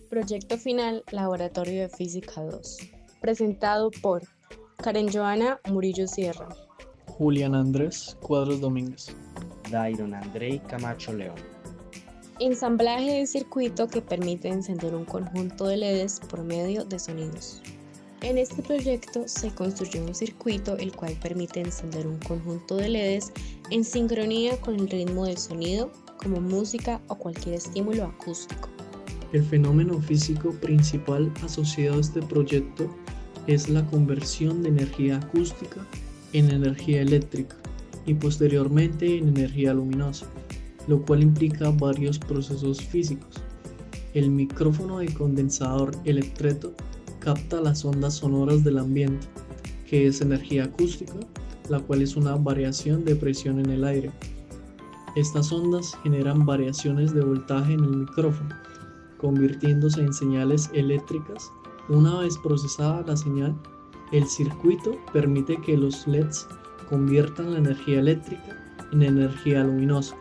Proyecto final, Laboratorio de Física 2. Presentado por Karen Joana Murillo Sierra. Julián Andrés Cuadros Domínguez. Dairon Andrei Camacho León. Ensamblaje de circuito que permite encender un conjunto de LEDs por medio de sonidos. En este proyecto se construyó un circuito el cual permite encender un conjunto de LEDs en sincronía con el ritmo del sonido, como música o cualquier estímulo acústico. El fenómeno físico principal asociado a este proyecto es la conversión de energía acústica en energía eléctrica y posteriormente en energía luminosa, lo cual implica varios procesos físicos. El micrófono de condensador electreto capta las ondas sonoras del ambiente, que es energía acústica, la cual es una variación de presión en el aire. Estas ondas generan variaciones de voltaje en el micrófono, convirtiéndose en señales eléctricas. Una vez procesada la señal, el circuito permite que los LEDs conviertan la energía eléctrica en energía luminosa,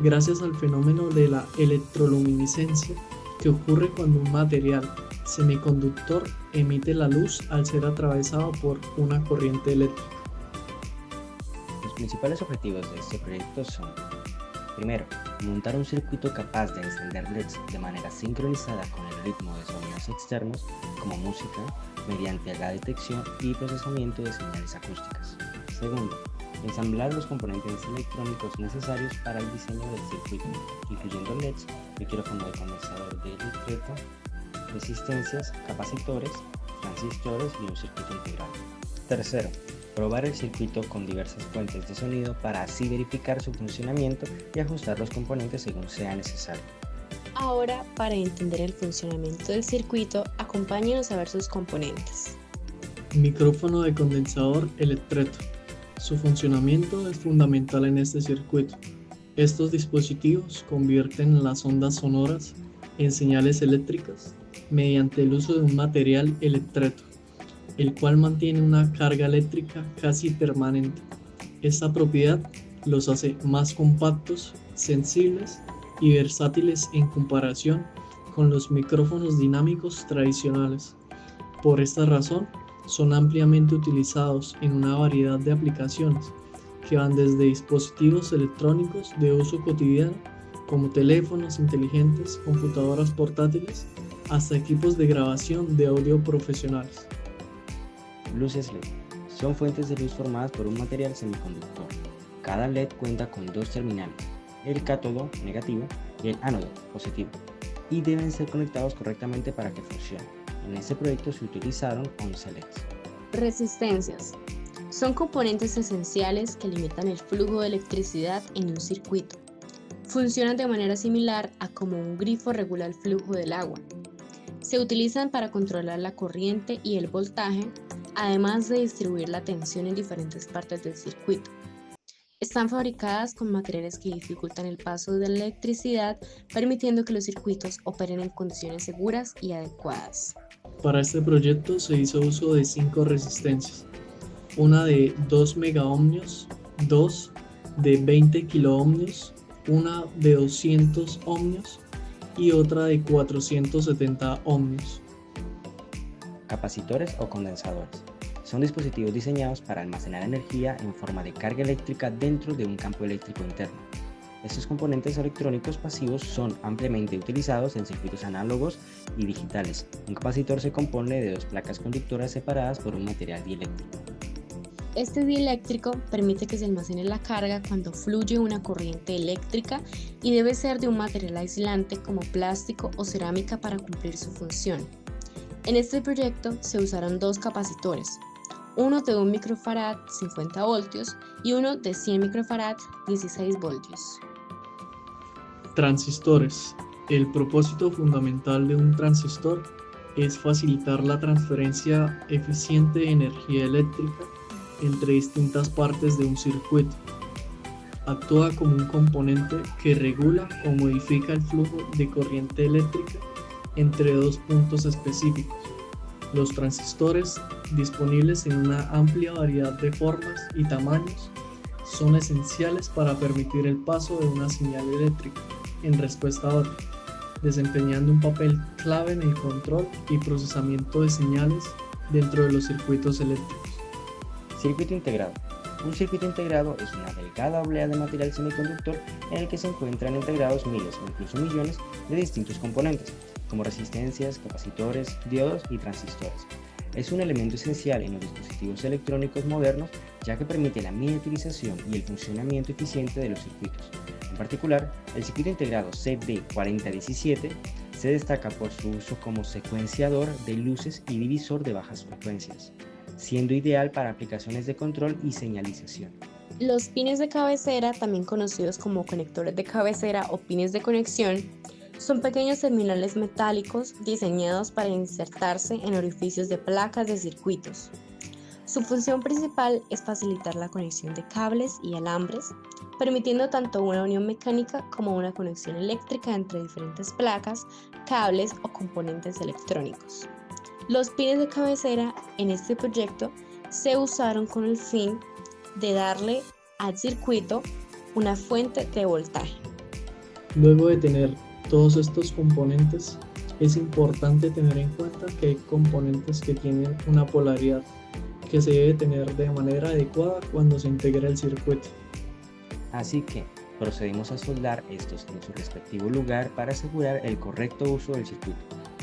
gracias al fenómeno de la electroluminiscencia que ocurre cuando un material semiconductor emite la luz al ser atravesado por una corriente eléctrica. Los principales objetivos de este proyecto son: primero, montar un circuito capaz de encender LEDs de manera sincronizada con el ritmo de sonidos externos, como música, mediante la detección y procesamiento de señales acústicas. Segundo, ensamblar los componentes electrónicos necesarios para el diseño del circuito, incluyendo LEDs, micrófono de condensador de electreto, resistencias, capacitores, transistores y un circuito integral. Tercero, probar el circuito con diversas fuentes de sonido para así verificar su funcionamiento y ajustar los componentes según sea necesario. Ahora, para entender el funcionamiento del circuito, acompáñenos a ver sus componentes. Micrófono de condensador electreto. Su funcionamiento es fundamental en este circuito. Estos dispositivos convierten las ondas sonoras en señales eléctricas mediante el uso de un material electreto, el cual mantiene una carga eléctrica casi permanente. Esta propiedad los hace más compactos, sensibles y versátiles en comparación con los micrófonos dinámicos tradicionales. Por esta razón, son ampliamente utilizados en una variedad de aplicaciones que van desde dispositivos electrónicos de uso cotidiano, como teléfonos inteligentes, computadoras portátiles, hasta equipos de grabación de audio profesionales. Luces LED. Son fuentes de luz formadas por un material semiconductor. Cada LED cuenta con dos terminales, el cátodo negativo y el ánodo positivo, y deben ser conectados correctamente para que funcionen. En este proyecto se utilizaron 11 LEDs. Resistencias. Son componentes esenciales que limitan el flujo de electricidad en un circuito. Funcionan de manera similar a como un grifo regula el flujo del agua. Se utilizan para controlar la corriente y el voltaje, además de distribuir la tensión en diferentes partes del circuito. Están fabricadas con materiales que dificultan el paso de la electricidad, permitiendo que los circuitos operen en condiciones seguras y adecuadas. Para este proyecto se hizo uso de 5 resistencias, una de 2 megaohmios, 2 de 20 kiloohmios, una de 200 ohmios y otra de 470 ohmios. Capacitores o condensadores. Son dispositivos diseñados para almacenar energía en forma de carga eléctrica dentro de un campo eléctrico interno. Estos componentes electrónicos pasivos son ampliamente utilizados en circuitos análogos y digitales. Un capacitor se compone de dos placas conductoras separadas por un material dieléctrico. Este dieléctrico permite que se almacene la carga cuando fluye una corriente eléctrica y debe ser de un material aislante como plástico o cerámica para cumplir su función. En este proyecto se usaron dos capacitores, uno de 1 microfarad 50 voltios y uno de 100 microfarad 16 voltios. Transistores. El propósito fundamental de un transistor es facilitar la transferencia eficiente de energía eléctrica entre distintas partes de un circuito. Actúa como un componente que regula o modifica el flujo de corriente eléctrica entre dos puntos específicos. Los transistores, disponibles en una amplia variedad de formas y tamaños, son esenciales para permitir el paso de una señal eléctrica en respuesta a otra, desempeñando un papel clave en el control y procesamiento de señales dentro de los circuitos eléctricos. Circuito integrado. Un circuito integrado es una delgada oblea de material semiconductor en el que se encuentran integrados miles o incluso millones de distintos componentes, como resistencias, capacitores, diodos y transistores. Es un elemento esencial en los dispositivos electrónicos modernos, ya que permite la miniaturización y el funcionamiento eficiente de los circuitos. En particular, el circuito integrado CB4017 se destaca por su uso como secuenciador de luces y divisor de bajas frecuencias, siendo ideal para aplicaciones de control y señalización. Los pines de cabecera, también conocidos como conectores de cabecera o pines de conexión, son pequeños terminales metálicos diseñados para insertarse en orificios de placas de circuitos. Su función principal es facilitar la conexión de cables y alambres, permitiendo tanto una unión mecánica como una conexión eléctrica entre diferentes placas, cables o componentes electrónicos. Los pines de cabecera en este proyecto se usaron con el fin de darle al circuito una fuente de voltaje. Luego de tener todos estos componentes, es importante tener en cuenta que hay componentes que tienen una polaridad que se debe tener de manera adecuada cuando se integra el circuito. Así que procedimos a soldar estos en su respectivo lugar para asegurar el correcto uso del circuito,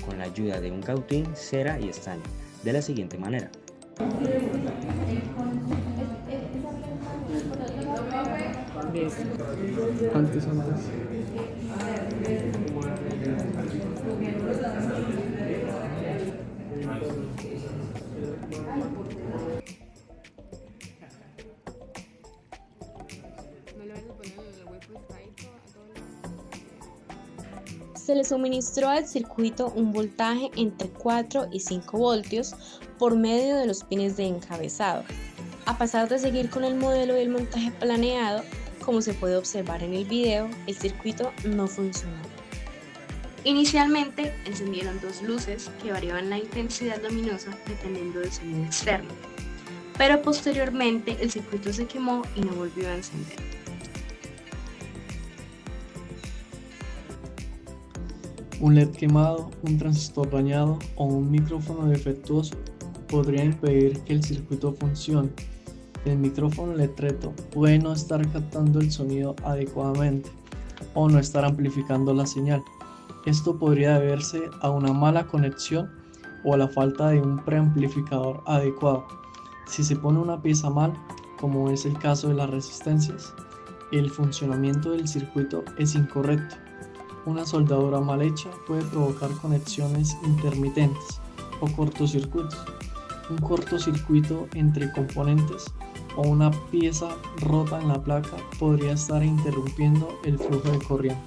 con la ayuda de un cautín, cera y estaño, de la siguiente manera. Antes. Se le suministró al circuito un voltaje entre 4 y 5 voltios por medio de los pines de encabezado. A pesar de seguir con el modelo y el montaje planeado, como se puede observar en el video, el circuito no funcionó. Inicialmente encendieron dos luces que variaban la intensidad luminosa dependiendo del sonido externo, pero posteriormente el circuito se quemó y no volvió a encender. Un LED quemado, un transistor dañado o un micrófono defectuoso podría impedir que el circuito funcione. El micrófono electreto puede no estar captando el sonido adecuadamente o no estar amplificando la señal. Esto podría deberse a una mala conexión o a la falta de un preamplificador adecuado. Si se pone una pieza mal, como es el caso de las resistencias, el funcionamiento del circuito es incorrecto. Una soldadura mal hecha puede provocar conexiones intermitentes o cortocircuitos. Un cortocircuito entre componentes o una pieza rota en la placa podría estar interrumpiendo el flujo de corriente.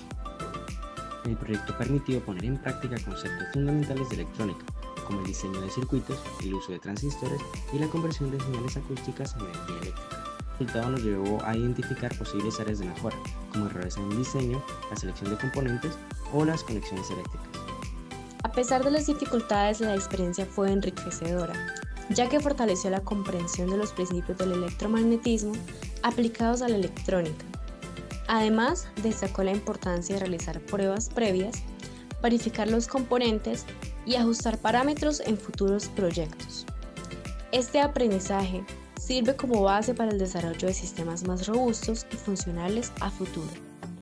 El proyecto permitió poner en práctica conceptos fundamentales de electrónica, como el diseño de circuitos, el uso de transistores y la conversión de señales acústicas en energía eléctrica. El resultado nos llevó a identificar posibles áreas de mejora, como errores en el diseño, la selección de componentes o las conexiones eléctricas. A pesar de las dificultades, la experiencia fue enriquecedora, ya que fortaleció la comprensión de los principios del electromagnetismo aplicados a la electrónica. Además, destacó la importancia de realizar pruebas previas, verificar los componentes y ajustar parámetros en futuros proyectos. Este aprendizaje sirve como base para el desarrollo de sistemas más robustos y funcionales a futuro.